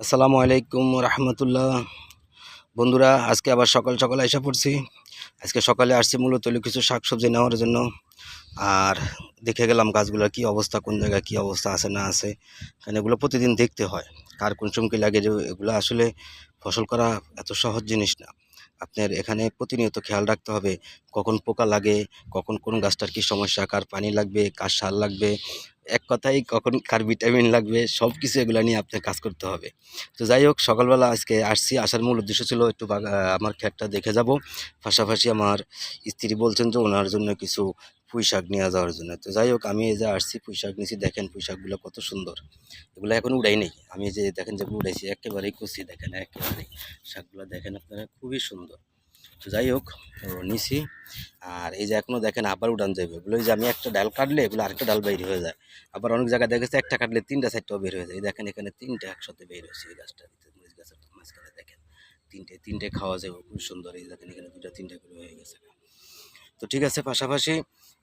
আসসালামু আলাইকুম রহমতুল্লাহ। বন্ধুরা, আজকে আবার সকাল সকাল এসে পড়ছি। আজকে সকালে আসছি মূলত হলো কিছু শাকসবজি নেওয়ার জন্য। আর দেখে গেলাম গাছগুলোর কি অবস্থা, কোন জায়গায় কি অবস্থা আছে না আছে। কারণ এগুলো প্রতিদিন দেখতে হয় কার কোন সময় কি লাগে। যে এগুলো আসলে ফসল করা এত সহজ জিনিস না। আপনার এখানে প্রতিনিয়ত খেয়াল রাখতে হবে কখন পোকা লাগে, কখন কোন গাছটার কি সমস্যা, কার পানি লাগবে, কার সার লাগবে, এক কথায় কখন কার ভিটামিন লাগবে, সব কিছু এগুলো নিয়ে আপনার কাজ করতে হবে। তো যাই হোক, সকালবেলা আজকে আসছি, আসার মূল উদ্দেশ্য ছিল একটু আমার ক্ষেতটা দেখে যাব। পাশাপাশি আমার স্ত্রী বলছেন যে ওনার জন্য কিছু পুঁই শাক নিয়ে যাওয়ার জন্য। তো যাই হোক, আমি এই যে আসছি পুঁই শাক নিয়েছি। দেখেন পুঁই শাকগুলো কত সুন্দর। এগুলো এখন উড়াই নেই, আমি যে দেখেন যেগুলো উড়াইছি একেবারেই কুচি। দেখেন একেবারেই শাকগুলো দেখেন আপনারা, খুবই সুন্দর। তো যাই হোক, তো নিছি। আর এই যে এখনো দেখেন আবার উড়ান যাবে এগুলো। এই যে আমি একটা ডাল কাটলে এগুলো আরেকটা ডাল বের হয়ে যায়। আবার অনেক জায়গায় দেখেছে একটা কাটলে তিনটা চারটাও বের হয়ে যায়। এই দেখেন এখানে তিনটা একসাথে বের হয়েছে এই গাছটা, মরিচ গাছের মাঝখানে দেখেন তিনটে তিনটে খাওয়া যাবে, খুব সুন্দর। এই দেখেন এখানে দুটা তিনটা করে হয়ে গেছে। তো ঠিক আছে, পাশাপাশি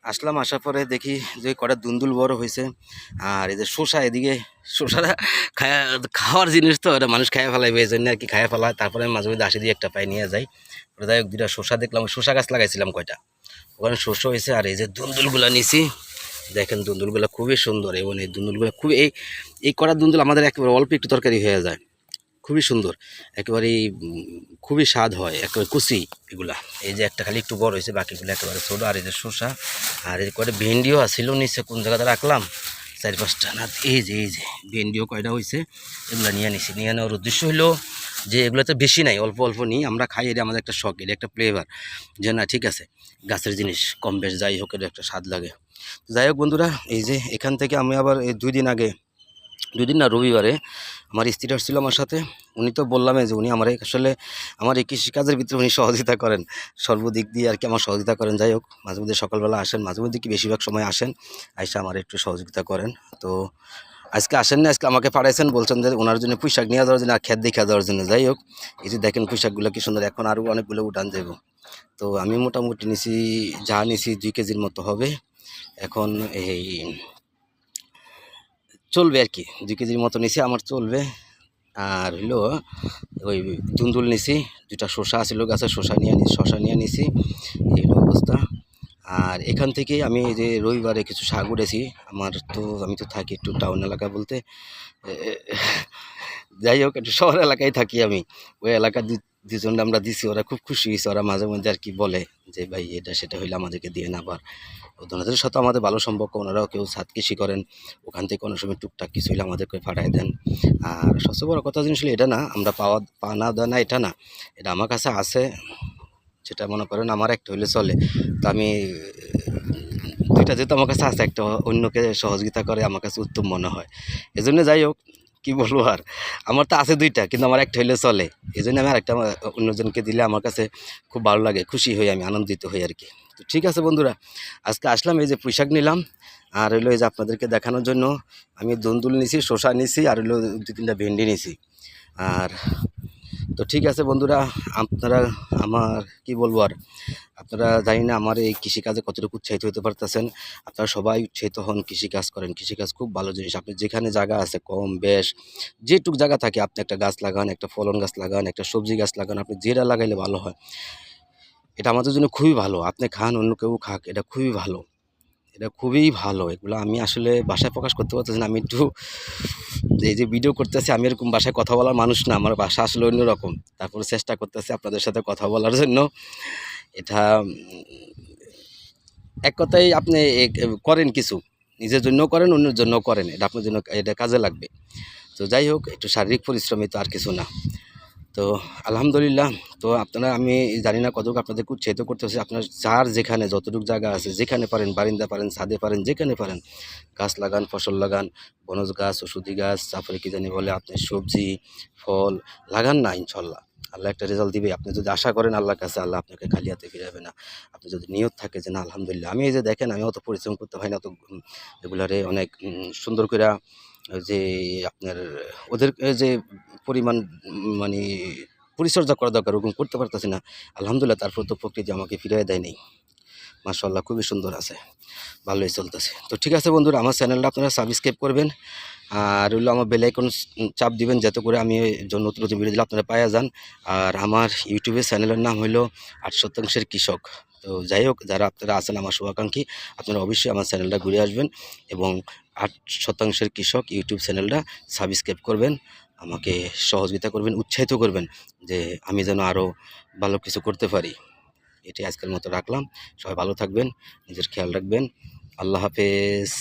আসলাম, আসার পরে দেখি যে কটা দুন্দুল বড় হয়েছে। আর এই যে শসা, এদিকে শসাটা খাওয়ার জিনিস, তো এটা মানুষ খাইয়ে ফেলাইবে, এই জন্য আর কি খাইয়ে ফেলায়। তারপরে আমি মাঝে মধ্যে আসি দিয়ে একটা পাই নিয়ে যাই। যাই হোক, দুটা শসা দেখলাম, শসা গাছ লাগাইছিলাম কয়টা, ওখানে শস্য হয়েছে। আর এই যে দুন্দুলগুলো নিছি, দেখেন দুন্দুলগুলো খুবই সুন্দর। এবং এই দুন্দুলগুলো খুবই এই কড়া দুন্দুল আমাদের একেবারে অল্প একটু তরকারি হয়ে যায়, খুবই সুন্দর। একেবারেই খুবই স্বাদ হয়, একেবারে কুচি এগুলা। এই যে একটা খালি একটু বড় হয়েছে, বাকিগুলো একেবারে ছোটো। আর এই যে শসা, আর এই কয়টা ভেন্ডিও আসছিল নিচে, কোন জায়গাতে রাখলাম, চার পাঁচটা না। এই যে ভেন্ডিও কয়টা হয়েছে, এগুলো নিয়ে নিছি। নিয়ে নেওয়ার উদ্দেশ্য হলো যে এগুলোতে বেশি নাই, অল্প অল্প নিই, আমরা খাই। এটা আমাদের একটা শখ, এটা একটা ফ্লেভার, যে না ঠিক আছে গাছের জিনিস কম বেশ যাই হোক এটা একটা স্বাদ লাগে। যাই হোক বন্ধুরা, এই যে এখান থেকে আমি আবার এই দুই দিন না, রবিবারে আমার স্ত্রী আসছিল আমার সাথে। উনি তো বললামই যে উনি আমার আসলে আমার এই কৃষিকাজের ভিতরে উনি সহযোগিতা করেন, সর্বদিক দিয়ে আর কি আমার সহযোগিতা করেন। যাই হোক, মাঝে মধ্যে সকালবেলা আসেন, মাঝে মধ্যে কি বেশিরভাগ সময় আসেন, আইসা আমার একটু সহযোগিতা করেন। তো আজকে আসেন না, আজকে আমাকে পাঠাইছেন, বলছেন যে ওনার জন্য পুঁই শাক নিয়ে যাওয়ার জন্য আর খেত দেখে দেওয়ার জন্য। যাই হোক, এই যে দেখেন পুঁই শাকগুলো কি সুন্দর, এখন আরও অনেকগুলো উঠান যাব। তো আমি মোটামুটি নিছি, যা নিছি 2 কেজির মতো হবে। এখন এই চলবে আর কি, 2 কেজির মতো নিছি, আমার চলবে। আর হলো ওই ধুন্দুল নিছি, দুটা শসা আছিল গাছে, শসা নিয়ে নিছি। এই হলো অবস্থা। আর এখান থেকে আমি যে রবিবারে কিছু শাক উঠেছি। আমি তো থাকি একটু টাউন এলাকা বলতে, যাই হোক একটু শহর এলাকায় থাকি আমি। ওই এলাকার দুজন আমরা দিছি, ওরা খুব খুশি হয়েছে। ওরা মাঝে মধ্যে আর কি বলে যে ভাই এটা সেটা হইলে আমাদেরকে দিয়ে না। আবার ওনাদের সাথে আমাদের ভালো সম্পর্ক, ওনারাও কেউ ছাদ কৃষি করেন, ওখান থেকে কোনো সময় টুকটাক কিছু হলে আমাদেরকে পাঠায় দেন। আর সবচেয়ে বড় কথা জিনিস হলো এটা না, আমরা পা না দেওয়া না, এটা না, এটা আমার কাছে আছে। যেটা মনে করেন আমার একটা হইলে চলে। তো আমি দুইটা যেহেতু আমার কাছে আছে, একটা অন্যকে সহযোগিতা করে আমার কাছে উত্তম মনে হয়। এজন্য যাই হোক, কি বলবো আর, আমার তো আছে দুইটা, কিন্তু আমার একটা হইলে চলে। এই জন্য আমি আরেকটা অন্যজনকে দিলে আমার কাছে খুব ভালো লাগে, খুশি হই, আমি আনন্দিত হই আর কি। তো ঠিক আছে বন্ধুরা, আজকে আসলাম, এই যে পোশাক নিলাম। আর হইলো এই যে আপনাদেরকে দেখানোর জন্য আমি দুন্দুল নিছি, শসা নিছি, আর হইলো 2-3টা ভেন্ডি নিছি। আর তো ঠিক আছে বন্ধুরা, আপনারা আমার কি বলবো আর, আপনারা জানি না আমার এই কৃষিকাজে কতটুকু উৎসাহিত হতে পারতেছেন। আপনারা সবাই উৎসাহিত হন, কৃষিকাজ করেন। কৃষিকাজ খুব ভালো জিনিস। আপনি যেখানে জায়গা আছে কম বেশ, যেটুক জায়গা থাকে, আপনি একটা গাছ লাগান, একটা ফলন গাছ লাগান, একটা সবজি গাছ লাগান, আপনি যেটা লাগাইলে ভালো হয়। এটা আমাদের জন্য খুবই ভালো। আপনি খান, অন্য কেউ খাক, এটা খুবই ভালো, এটা খুবই ভালো। এগুলো আমি আসলে ভাষায় প্রকাশ করতে পারতেছি না। আমি একটু এই যে ভিডিও করতেছি, আমি এরকম ভাষায় কথা বলার মানুষ না, আমার ভাষা আসলে অন্যরকম। তারপরে চেষ্টা করতেছি আপনাদের সাথে কথা বলার জন্য। এটা এক কথায় আপনি করেন কিছু, নিজের জন্য করেন, অন্যের জন্য করেন, এটা আপনার জন্য এটা কাজে লাগবে। তো যাই হোক, একটু শারীরিক পরিশ্রমই, তো আর কিছু না। তো আলহামদুলিল্লাহ। তো আপনারা, আমি জানি না কতটুকু আপনাদেরকে উৎসাহিত করতে হচ্ছে। আপনার যার যেখানে যতটুকু জায়গা আছে, যেখানে পারেন, বারিন্দা পারেন, ছাদে পারেন, যেখানে পারেন গাছ লাগান, ফসল লাগান, বনজ গাছ, ওষুধি গাছ, তারপরে কি জানি বলে আপনি সবজি ফল লাগান না, ইনশাল্লাহ আল্লাহ একটা রেজাল্ট দিবে। আপনি যদি আশা করেন আল্লাহর কাছে, আল্লাহ আপনাকে খালি হাতে ফিরাবে না। আপনি যদি নিয়ত থাকে যে না আলহামদুলিল্লাহ, আমি এই যে দেখেন আমি অত পরিশ্রম করতে হয় না, অত এগুলারে অনেক সুন্দর করে যে আপনার ওদের যে পরিমাণ মানে পরিচর্যা করা দরকার, ওরকম করতে পারতেছি না। আলহামদুলিল্লাহ, তারপর তো প্রকৃতি আমাকে ফিরিয়ে দেয় নেই। মাশাআল্লাহ খুবই সুন্দর আছে, ভালোই চলতেছে। তো ঠিক আছে বন্ধুরা, আমার চ্যানেলটা আপনারা সাবস্ক্রাইব করবেন, আর হলো আমার বেল আইকন চাপ দিবেন, যাতে করে আমি নতুন নতুন ভিডিও দিলে আপনারা পাওয়া যান। আর আমার ইউটিউবের চ্যানেলের নাম হলো 8 শতাংশের কৃষক। তো যাই হোক, যারা আপনারা আছেন আমার শুভাকাঙ্ক্ষী, আপনারা অবশ্যই আমার চ্যানেলটা ঘুরে আসবেন এবং 8 শতাংশের কৃষক ইউটিউব চ্যানেলটা সাবস্ক্রাইব করবেন, আমাকে সহযোগিতা করবেন, উৎসাহিত করবেন যে আমি যেন আরও ভালো কিছু করতে পারি। এটাই আজকের মতো রাখলাম। সবাই ভালো থাকবেন, নিজের খেয়াল রাখবেন। আল্লাহ হাফেজ।